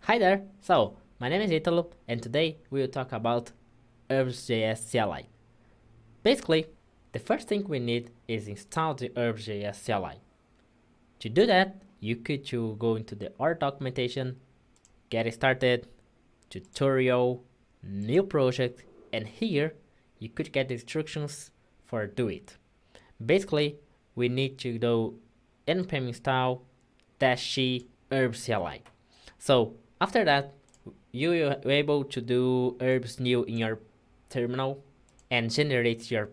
Hi there! So, my name is Italo, and today we will talk about HerbsJS CLI. Basically, the first thing we need is install the HerbsJS CLI. To do that, you could go into the R documentation, get started, tutorial, new project, and here you could get the instructions for do it. Basically, we need to do npm install -c herbs CLI. So after that, you will be able to do herbs new in your terminal and generate your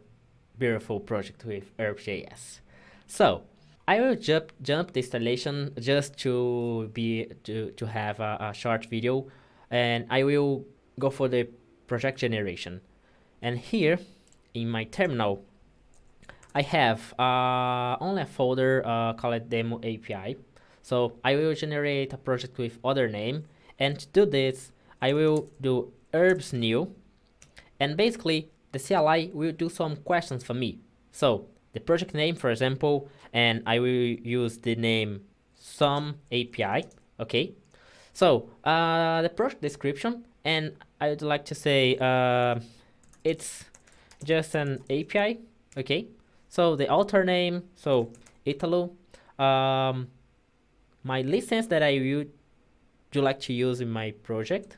beautiful project with HerbsJS. So I will jump the installation just to have a short video, and I will go for the project generation. And here in my terminal, I have only a folder called Demo API. So I will generate a project with other name, and to do this, I will do herbs new, and basically the CLI will do some questions for me. So the project name, for example, and I will use the name some API. Okay. So the project description, and I would like to say it's just an API. Okay. So the author name, so Italo. My license that I would like to use in my project.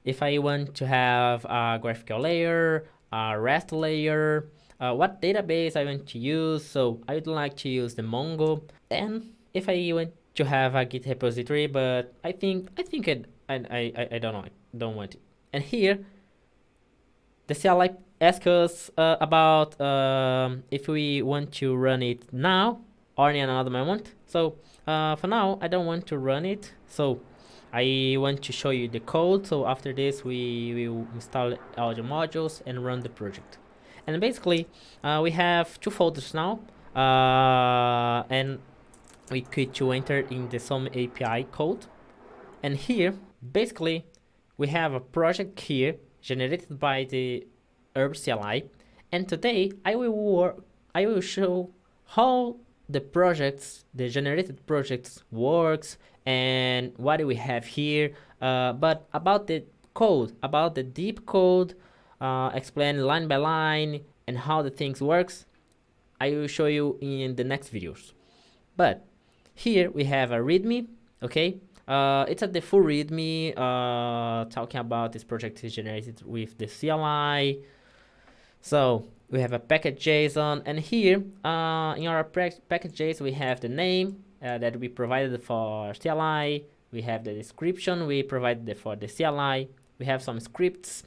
If I want to have a graphical layer, a REST layer, what database I want to use. So I would like to use the Mongo. And if I want to have a Git repository, but I don't know, I don't want it. And here, the CLI asks us about if we want to run it now or in another moment. So for now, I don't want to run it. So I want to show you the code. So after this, we will install all the modules and run the project. And basically, we have two folders now, and we could to enter in the some API code. And here, basically, we have a project here generated by the Herbs CLI. And today, I will show how the generated projects works and what do we have here, but about the code, about the deep code, explain line by line and how the things works, I will show you in the next videos. But here we have a readme. Okay, it's the full readme talking about this project is generated with the CLI. So we have a package.json, and here in our package.json we have the name that we provided for CLI. We have the description we provided for the CLI. We have some scripts,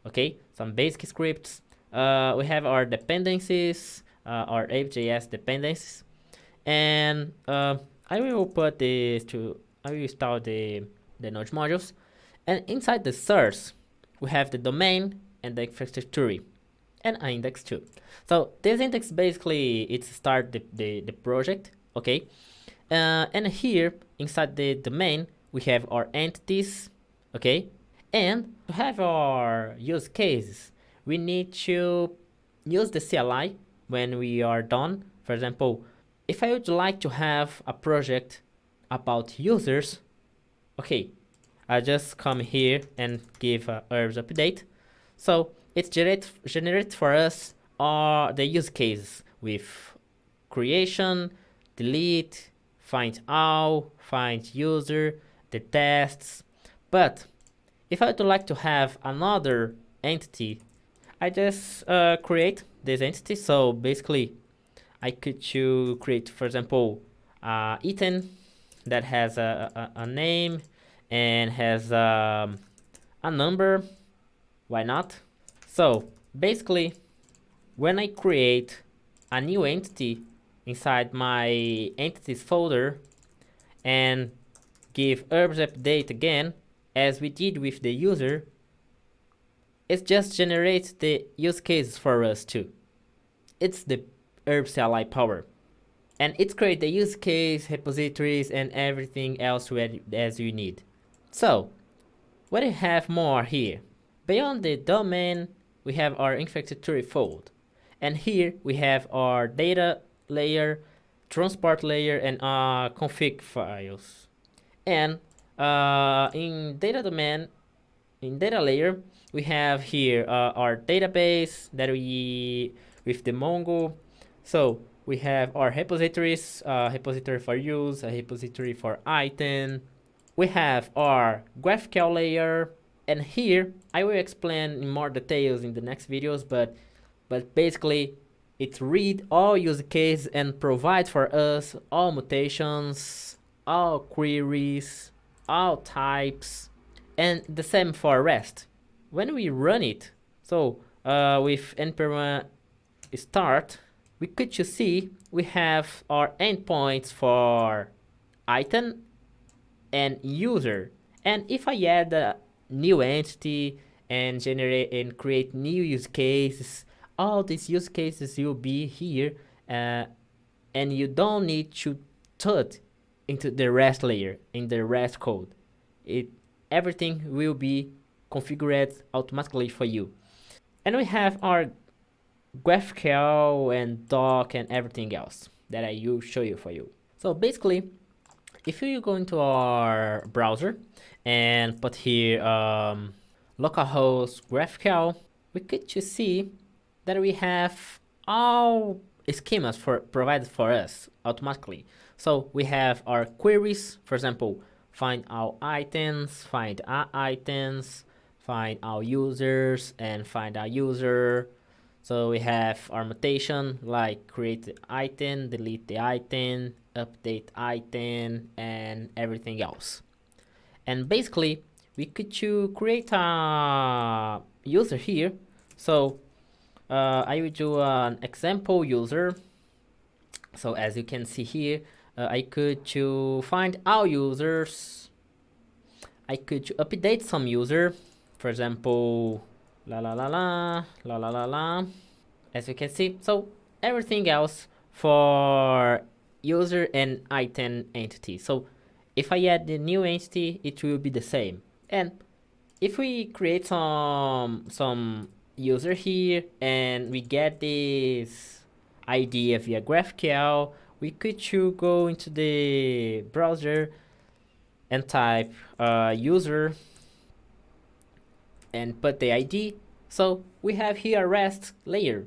okay, some basic scripts. We have our dependencies, our HerbsJS dependencies, and I will install the Node modules, and inside the source we have the domain and the infrastructure and an index too. So this index basically it start the project, okay, and here inside the domain we have our entities, okay, and to have our use cases we need to use the CLI when we are done. For example, if I would like to have a project about users, okay, I just come here and give a herbs update. So it generates for us the use cases with creation, delete, find all, find user, the tests. But if I would like to have another entity, I just create this entity. So basically, I could create, for example, Ethan that has a name and has a number. Why not? So basically, when I create a new entity inside my entities folder and give herbs update again, as we did with the user, it just generates the use cases for us too. It's the Herbs CLI power, and it creates the use case, repositories, and everything else as you need. So what do you have more here? Beyond the domain, we have our infrastructure fold, and here we have our data layer, transport layer, and config files. And In data domain, in data layer, we have here our database that we with the Mongo. So we have our repositories, repository for use, a repository for item. We have our GraphQL layer, and here I will explain in more details in the next videos, but basically it read all use cases and provide for us all mutations, all queries, all types, and the same for REST. When we run it, so with npm start, we could just see we have our endpoints for item and user. And if I add a new entity and generate and create new use cases, all these use cases will be here, and you don't need to touch into the REST layer in the REST code. Everything will be configured automatically for you. And we have our GraphQL and doc and everything else that I will show you for you. So basically, if you go into our browser and put here localhost GraphQL, we could just see that we have all schemas provided for us automatically. So we have our queries, for example, find all items, find items, find all users, and find our user. So we have our mutation, like create the item, delete the item, update item, and everything else. And basically, we could create a user here. So I will do an example user. So as you can see here, I could find all users. I could update some user, for example, la la la la la la la la. As you can see, so everything else for user and item entity. So if I add the new entity, it will be the same. And if we create some user here and we get this idea via GraphQL, we could go into the browser and type user and put the ID. So we have here a REST layer,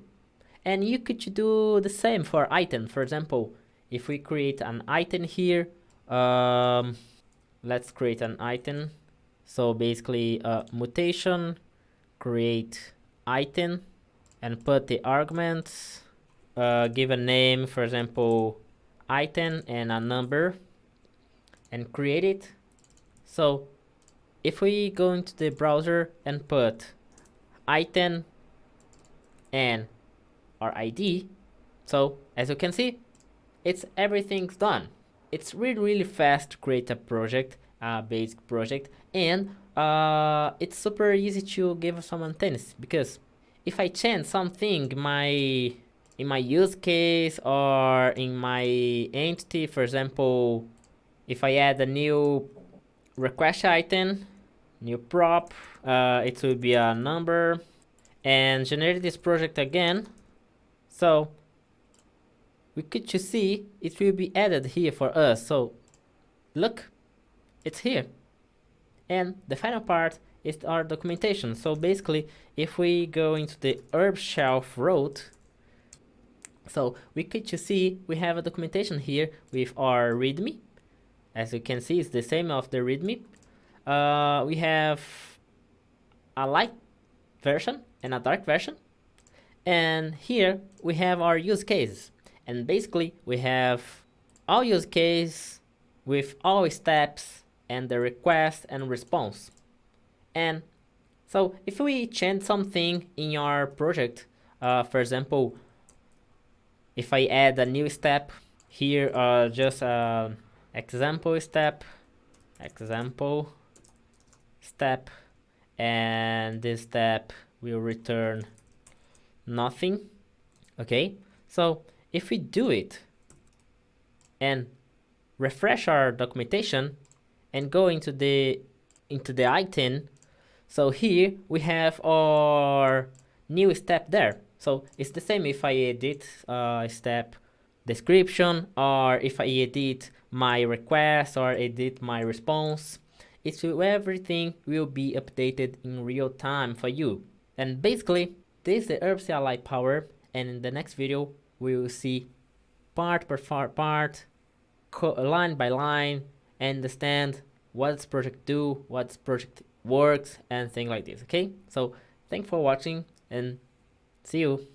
and you could do the same for item. For example, if we create an item here, let's create an item. So basically mutation, create item, and put the arguments, give a name, for example, item, and a number, and create it. So if we go into the browser and put item and our ID, so as you can see, everything's done. It's really fast to create a project, a basic project, and it's super easy to give some maintenance, because if I change something in my use case or in my entity, for example, if I add a new request item, new prop, it will be a number, and generate this project again. So we could just see it will be added here for us. So look, it's here. And the final part is our documentation. So basically, if we go into the herb shelf route, so we could just see we have a documentation here with our readme. As you can see, it's the same of the readme. We have a light version and a dark version. And here we have our use cases. And basically, we have all use case with all steps and the request and response. And so if we change something in our project, for example, if I add a new step here, just example step, and this step will return nothing. Okay, so if we do it and refresh our documentation and go into the item, so here we have our new step there. So it's the same if I edit step description, or if I edit my request or edit my response. everything will be updated in real time for you. And basically, this is the Herbs CLI power, and in the next video, we will see part per part, line by line, understand what's project do, what's project works, and things like this, okay? So thanks for watching, and see you.